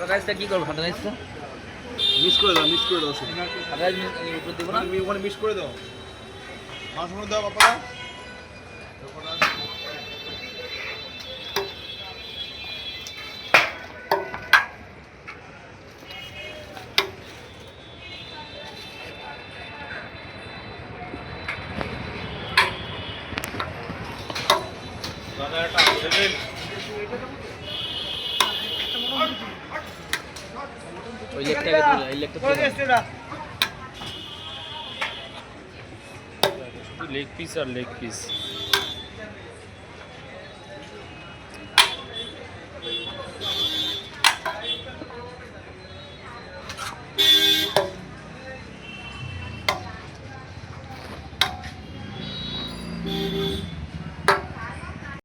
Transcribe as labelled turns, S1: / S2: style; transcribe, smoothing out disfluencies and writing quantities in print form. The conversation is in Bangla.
S1: রাইসটা কি করবো? সাদা রাইসটা
S2: মিস করে দাও
S1: সাদা রাইস উপরে দেবো না?
S2: তুমি ওখানে মিস করে দাও মাছ মনে দাও বাবা
S1: ওই লেগটাকে দিলে এই লেগটা
S3: লেগ পিস আর লেগ পিস